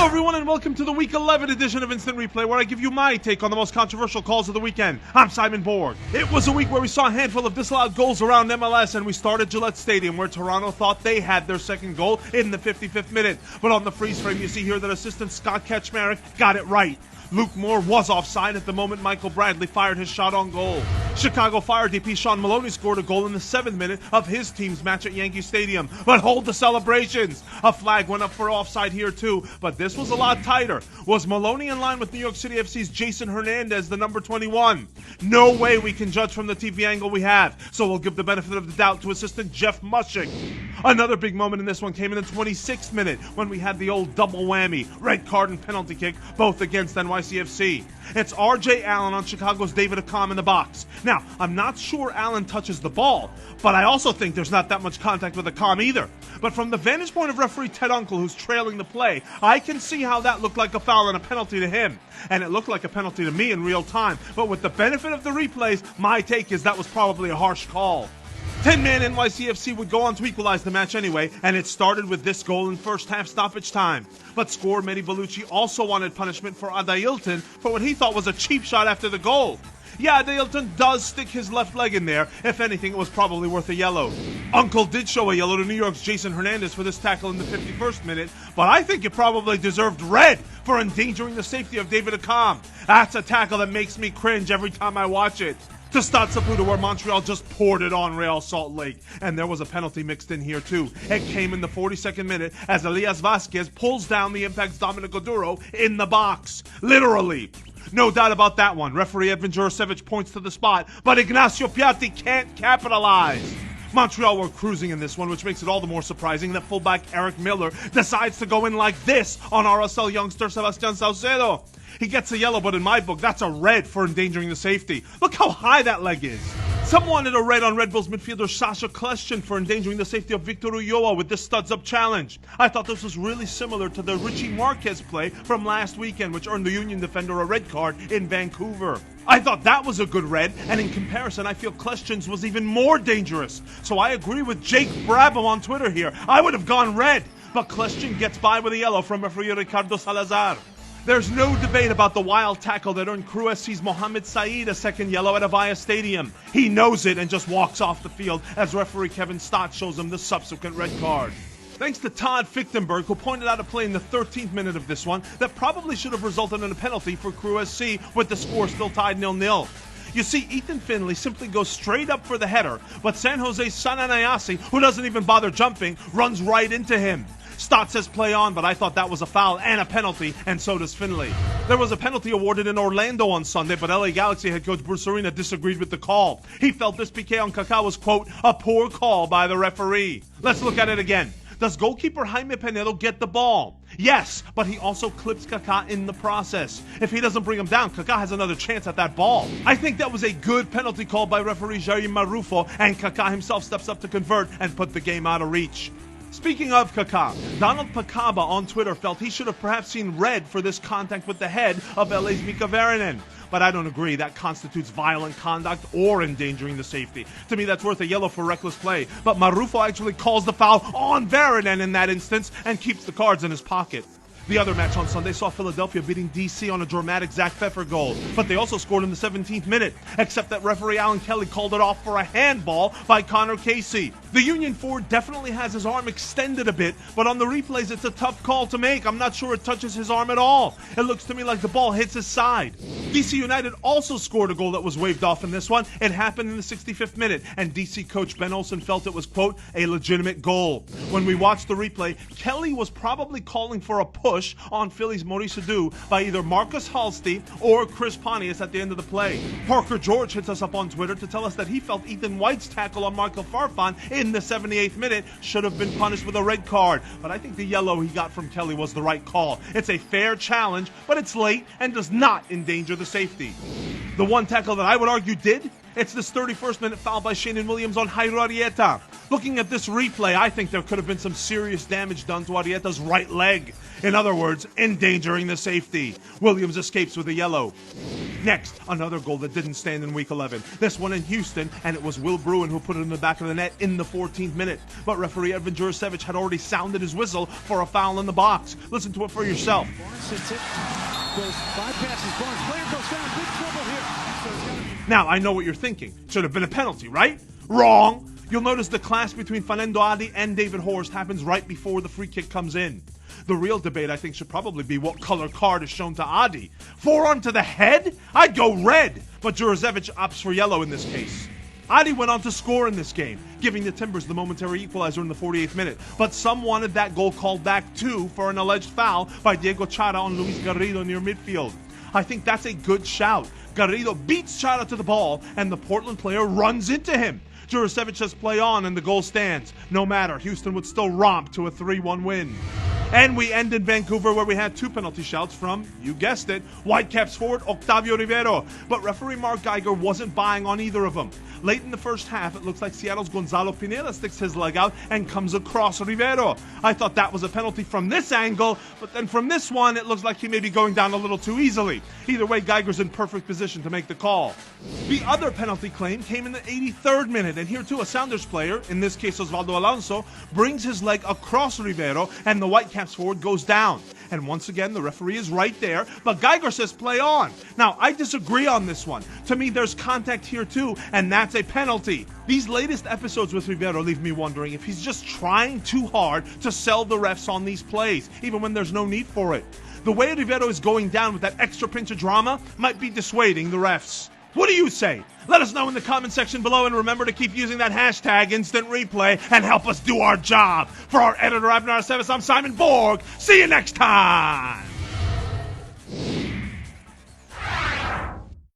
Hello everyone and welcome to the Week 11 edition of Instant Replay, where I give you my take on the most controversial calls of the weekend. I'm Simon Borg. It was a week where we saw a handful of disallowed goals around MLS, and we started Gillette Stadium, where Toronto thought they had their second goal in the 55th minute. But on the freeze frame you see here that assistant Scott Kaczmarek got it right. Luke Moore was offside at the moment Michael Bradley fired his shot on goal. Chicago Fire DP Sean Maloney scored a goal in the 7th minute of his team's match at Yankee Stadium. But hold the celebrations. A flag went up for offside here too, but this was a lot tighter. Was Maloney in line with New York City FC's Jason Hernandez, the number 21? No way we can judge from the TV angle we have, so we'll give the benefit of the doubt to assistant Jeff Mushing. Another big moment in this one came in the 26th minute when we had the old double whammy, red card and penalty kick, both against NYCFC. It's RJ Allen on Chicago's David Accam in the box. Now, I'm not sure Allen touches the ball, but I also think there's not that much contact with Accam either. But from the vantage point of referee Ted Uncle, who's trailing the play, I can see how that looked like a foul and a penalty to him. And it looked like a penalty to me in real time. But with the benefit of the replays, my take is that was probably a harsh call. 10-man NYCFC would go on to equalize the match anyway, and it started with this goal in first half stoppage time. But scorer Mehdi Bellucci also wanted punishment for Adailton for what he thought was a cheap shot after the goal. Yeah, Adailton does stick his left leg in there. If anything, it was probably worth a yellow. Uncle did show a yellow to New York's Jason Hernandez for this tackle in the 51st minute, but I think it probably deserved red for endangering the safety of David Accam. That's a tackle that makes me cringe every time I watch it. To Stade Saputo, where Montreal just poured it on Real Salt Lake. And there was a penalty mixed in here too. It came in the 42nd minute as Elias Vasquez pulls down the Impact's Dominic Oduro in the box. Literally. No doubt about that one. Referee Edvin Jurasevich points to the spot, but Ignacio Piatti can't capitalize. Montreal were cruising in this one, which makes it all the more surprising that fullback Eric Miller decides to go in like this on RSL youngster Sebastian Saucedo. He gets a yellow, but in my book, that's a red for endangering the safety. Look how high that leg is. Some wanted a red on Red Bulls midfielder Sasha Kleshchin for endangering the safety of Victor Ulloa with this studs-up challenge. I thought this was really similar to the Richie Marquez play from last weekend, which earned the Union defender a red card in Vancouver. I thought that was a good red, and in comparison, I feel Kleshchin's was even more dangerous. So I agree with Jake Brabham on Twitter here. I would have gone red, but Kleshchin gets by with a yellow from referee Ricardo Salazar. There's no debate about the wild tackle that earned Crew SC's Mohamed Saeed a second yellow at Avaya Stadium. He knows it and just walks off the field as referee Kevin Stott shows him the subsequent red card. Thanks to Todd Fichtenberg, who pointed out a play in the 13th minute of this one that probably should have resulted in a penalty for Crew SC with the score still tied 0-0. You see, Ethan Finley simply goes straight up for the header, but San Jose's Sananayasi, who doesn't even bother jumping, runs right into him. Stott says play on, but I thought that was a foul and a penalty, and so does Finley. There was a penalty awarded in Orlando on Sunday, but LA Galaxy head coach Bruce Arena disagreed with the call. He felt this PK on Kaká was, quote, a poor call by the referee. Let's look at it again. Does goalkeeper Jaime Penedo get the ball? Yes, but he also clips Kaká in the process. If he doesn't bring him down, Kaká has another chance at that ball. I think that was a good penalty call by referee Jair Marufo, and Kaká himself steps up to convert and put the game out of reach. Speaking of Kaká, Donald Pacaba on Twitter felt he should have perhaps seen red for this contact with the head of LA's Mika Varanen. But I don't agree. That constitutes violent conduct or endangering the safety. To me, that's worth a yellow for reckless play. But Marufo actually calls the foul on Varanen in that instance and keeps the cards in his pocket. The other match on Sunday saw Philadelphia beating DC on a dramatic Zach Pfeffer goal, but they also scored in the 17th minute, except that referee Alan Kelly called it off for a handball by Connor Casey. The Union forward definitely has his arm extended a bit, but on the replays it's a tough call to make. I'm not sure it touches his arm at all. It looks to me like the ball hits his side. DC United also scored a goal that was waved off in this one. It happened in the 65th minute, and DC coach Ben Olsen felt it was, quote, a legitimate goal. When we watched the replay, Kelly was probably calling for a push on Philly's Maurice Adu by either Marcus Halsty or Chris Pontius at the end of the play. Parker George hits us up on Twitter to tell us that he felt Ethan White's tackle on Michael Farfan in the 78th minute should have been punished with a red card, but I think the yellow he got from Kelly was the right call. It's a fair challenge, but it's late and does not endanger the safety. The one tackle that I would argue did, it's this 31st minute foul by Shannon Williams on Jairo Arrieta. Looking at this replay, I think there could have been some serious damage done to Arrieta's right leg. In other words, endangering the safety. Williams escapes with a yellow. Next, another goal that didn't stand in Week 11. This one in Houston, and it was Will Bruin who put it in the back of the net in the 14th minute. But referee Edvin Jurasevich had already sounded his whistle for a foul in the box. Listen to it for yourself. Now, I know what you're thinking. Should have been a penalty, right? Wrong! You'll notice the clash between Fernando Adi and David Horst happens right before the free kick comes in. The real debate, I think, should probably be what color card is shown to Adi. Forearm to the head? I'd go red, but Jurasevich opts for yellow in this case. Adi went on to score in this game, giving the Timbers the momentary equalizer in the 48th minute, but some wanted that goal called back too for an alleged foul by Diego Chara on Luis Garrido near midfield. I think that's a good shout. Garrido beats Chara to the ball, and the Portland player runs into him. Jurasevich says play on, and the goal stands. No matter, Houston would still romp to a 3-1 win. And we end in Vancouver, where we had two penalty shouts from, you guessed it, Whitecaps forward Octavio Rivero. But referee Mark Geiger wasn't buying on either of them. Late in the first half, it looks like Seattle's Gonzalo Pineda sticks his leg out and comes across Rivero. I thought that was a penalty from this angle, but then from this one, it looks like he may be going down a little too easily. Either way, Geiger's in perfect position to make the call. The other penalty claim came in the 83rd minute, and here too a Sounders player, in this case Osvaldo Alonso, brings his leg across Rivero, and the Whitecaps forward goes down. And once again, the referee is right there, but Geiger says play on. Now, I disagree on this one. To me, there's contact here too, and that's a penalty. These latest episodes with Rivero leave me wondering if he's just trying too hard to sell the refs on these plays, even when there's no need for it. The way Rivero is going down with that extra pinch of drama might be dissuading the refs. What do you say? Let us know in the comment section below, and remember to keep using that hashtag Instant Replay and help us do our job. For our editor, Abner Aceves, I'm Simon Borg. See you next time!